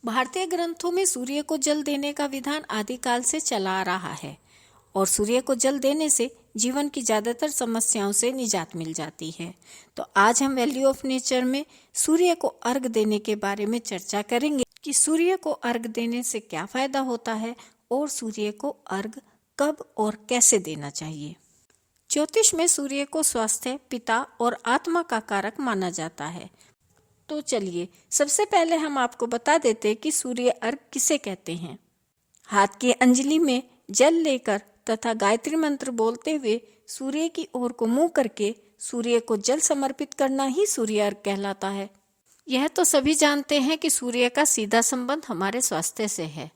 भारतीय ग्रंथों में सूर्य को जल देने का विधान आदिकाल से चला आ रहा है और सूर्य को जल देने से जीवन की ज्यादातर समस्याओं से निजात मिल जाती है। तो आज हम वैल्यू ऑफ नेचर में सूर्य को अर्घ देने के बारे में चर्चा करेंगे कि सूर्य को अर्घ देने से क्या फायदा होता है और सूर्य को अर्घ कब और कैसे देना चाहिए। ज्योतिष में सूर्य को स्वास्थ्य, पिता और आत्मा का कारक माना जाता है। तो चलिए सबसे पहले हम आपको बता देते कि सूर्य अर्घ किसे कहते हैं। हाथ की अंजलि में जल लेकर तथा गायत्री मंत्र बोलते हुए सूर्य की ओर को मुंह करके सूर्य को जल समर्पित करना ही सूर्य अर्घ कहलाता है। यह तो सभी जानते हैं कि सूर्य का सीधा संबंध हमारे स्वास्थ्य से है।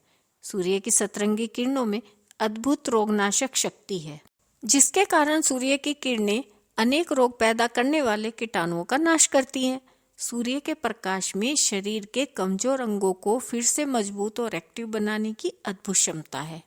सूर्य की सतरंगी किरणों में अद्भुत रोगनाशक शक्ति है, जिसके कारण सूर्य की किरणें अनेक रोग पैदा करने वाले कीटाणुओं का नाश करती हैं। सूर्य के प्रकाश में शरीर के कमजोर अंगों को फिर से मजबूत और एक्टिव बनाने की अद्भुत क्षमता है।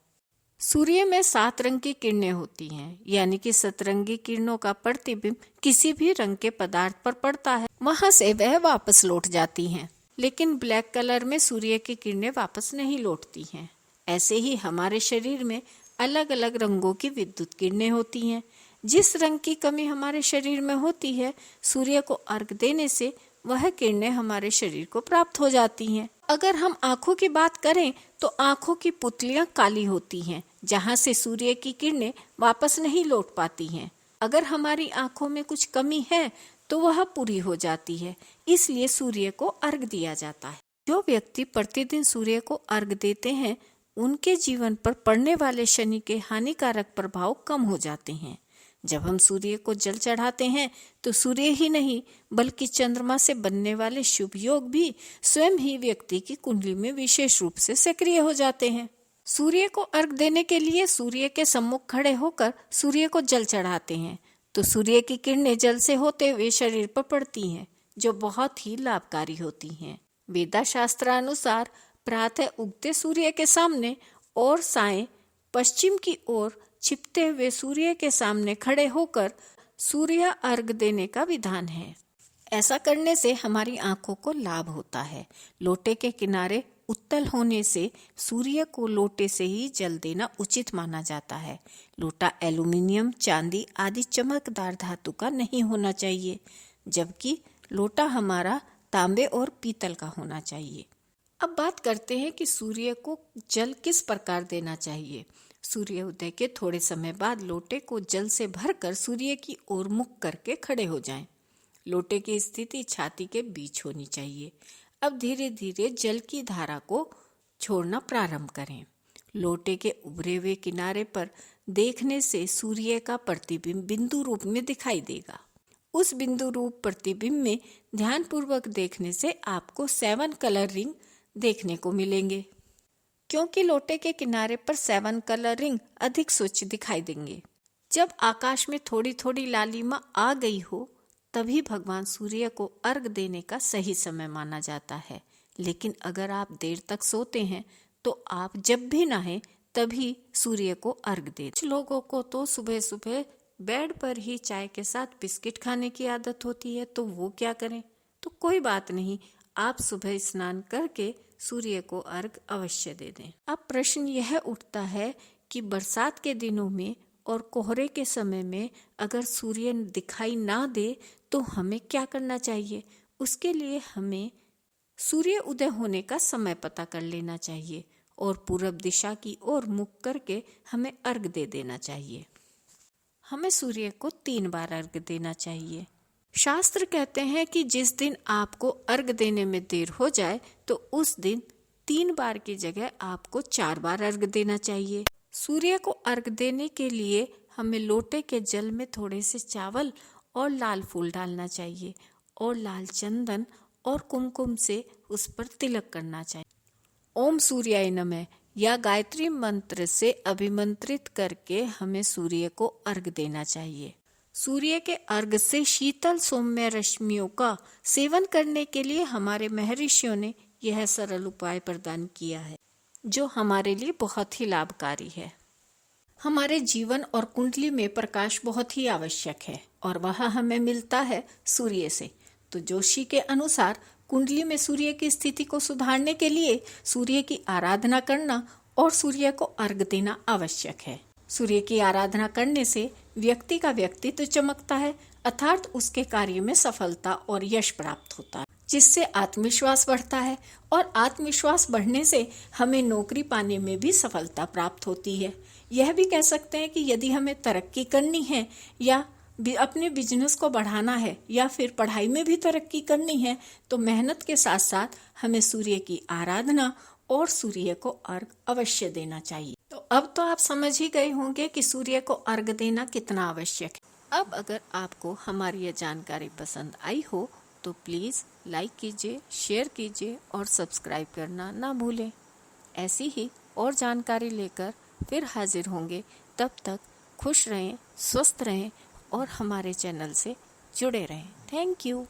सूर्य में 7 रंग की किरणें होती हैं, यानी कि सतरंगी किरणों का प्रतिबिंब किसी भी रंग के पदार्थ पर पड़ता है, वहां से वह वापस लौट जाती हैं। लेकिन ब्लैक कलर में सूर्य की किरणें वापस नहीं लौटती हैं। ऐसे ही हमारे शरीर में अलग अलग रंगों की विद्युत किरणें होती हैं। जिस रंग की कमी हमारे शरीर में होती है, सूर्य को अर्घ देने से वह किरणें हमारे शरीर को प्राप्त हो जाती हैं। अगर हम आँखों की बात करें तो आँखों की पुतलियां काली होती हैं, जहां से सूर्य की किरणें वापस नहीं लौट पाती हैं। अगर हमारी आँखों में कुछ कमी है तो वह पूरी हो जाती है, इसलिए सूर्य को अर्घ दिया जाता है। जो व्यक्ति प्रतिदिन सूर्य को अर्घ देते हैं, उनके जीवन पर पड़ने वाले शनि के हानिकारक प्रभाव कम हो जाते हैं। जब हम सूर्य को जल चढ़ाते हैं तो सूर्य ही नहीं बल्कि चंद्रमा से बनने वाले शुभ योग भी स्वयं ही व्यक्ति की कुंडली में विशेष रूप से सक्रिय हो जाते हैं। सूर्य को अर्घ देने के लिए सूर्य के सम्मुख खड़े होकर सूर्य को जल चढ़ाते हैं तो सूर्य की किरणें जल से होते हुए शरीर पर पड़ती हैं, जो बहुत ही लाभकारी होती हैं। वेदा शास्त्रानुसार प्रातः उगते सूर्य के सामने और सायं पश्चिम की ओर छिपते हुए सूर्य के सामने खड़े होकर सूर्य अर्घ देने का विधान है। ऐसा करने से हमारी आंखों को लाभ होता है। लोटे के किनारे उत्तल होने से सूर्य को लोटे से ही जल देना उचित माना जाता है। लोटा एल्यूमिनियम, चांदी आदि चमकदार धातु का नहीं होना चाहिए, जबकि लोटा हमारा तांबे और पीतल का होना चाहिए। अब बात करते हैं कि सूर्य को जल किस प्रकार देना चाहिए। सूर्य उदय के थोड़े समय बाद लोटे को जल से भरकर सूर्य की ओर मुख करके खड़े हो जाएं। लोटे की स्थिति छाती के बीच होनी चाहिए। अब धीरे धीरे जल की धारा को छोड़ना प्रारंभ करें। लोटे के उभरे हुए किनारे पर देखने से सूर्य का प्रतिबिंब बिंदु रूप में दिखाई देगा। उस बिंदु रूप प्रतिबिंब में ध्यानपूर्वक देखने से आपको 7 कलर रिंग देखने को मिलेंगे, क्योंकि लोटे के किनारे पर 7 कलर रिंग अधिक स्वच्छ दिखाई देंगे। जब आकाश में थोड़ी थोड़ी लालिमा आ गई हो, तभी भगवान सूर्य को अर्घ देने का सही समय माना जाता है। लेकिन अगर आप देर तक सोते हैं तो आप जब भी नहाएं तभी सूर्य को अर्घ दें। कुछ लोगों को तो सुबह सुबह बेड पर ही चाय के साथ बिस्किट खाने की आदत होती है, तो वो क्या करें? तो कोई बात नहीं, आप सुबह स्नान करके सूर्य को अर्घ अवश्य दे दें। अब प्रश्न यह उठता है कि बरसात के दिनों में और कोहरे के समय में अगर सूर्य दिखाई ना दे तो हमें क्या करना चाहिए? उसके लिए हमें सूर्य उदय होने का समय पता कर लेना चाहिए और पूरब दिशा की ओर मुख करके हमें अर्घ दे देना चाहिए। हमें सूर्य को 3 बार अर्घ देना चाहिए। शास्त्र कहते हैं कि जिस दिन आपको अर्घ देने में देर हो जाए तो उस दिन 3 बार की जगह आपको 4 बार अर्घ देना चाहिए। सूर्य को अर्घ देने के लिए हमें लोटे के जल में थोड़े से चावल और लाल फूल डालना चाहिए और लाल चंदन और कुमकुम से उस पर तिलक करना चाहिए। ओम सूर्याय नमः या गायत्री मंत्र से अभिमंत्रित करके हमें सूर्य को अर्घ देना चाहिए। सूर्य के अर्घ से शीतल सौम्य रश्मियों का सेवन करने के लिए हमारे महर्षियों ने यह सरल उपाय प्रदान किया है, जो हमारे लिए बहुत ही लाभकारी है। हमारे जीवन और कुंडली में प्रकाश बहुत ही आवश्यक है और वह हमें मिलता है सूर्य से। तो जोशी के अनुसार कुंडली में सूर्य की स्थिति को सुधारने के लिए सूर्य की आराधना करना और सूर्य को अर्घ देना आवश्यक है। सूर्य की आराधना करने से व्यक्ति का व्यक्तित्व चमकता है, अर्थात उसके कार्य में सफलता और यश प्राप्त होता है, जिससे आत्मविश्वास बढ़ता है और आत्मविश्वास बढ़ने से हमें नौकरी पाने में भी सफलता प्राप्त होती है। यह भी कह सकते हैं कि यदि हमें तरक्की करनी है या अपने बिजनेस को बढ़ाना है या फिर पढ़ाई में भी तरक्की करनी है तो मेहनत के साथ साथ हमें सूर्य की आराधना और सूर्य को अर्घ अवश्य देना चाहिए। तो अब तो आप समझ ही गए होंगे कि सूर्य को अर्घ देना कितना आवश्यक है। अब अगर आपको हमारी यह जानकारी पसंद आई हो तो प्लीज़ लाइक कीजिए, शेयर कीजिए और सब्सक्राइब करना ना भूलें। ऐसी ही और जानकारी लेकर फिर हाजिर होंगे। तब तक खुश रहें, स्वस्थ रहें और हमारे चैनल से जुड़े रहें। Thank you.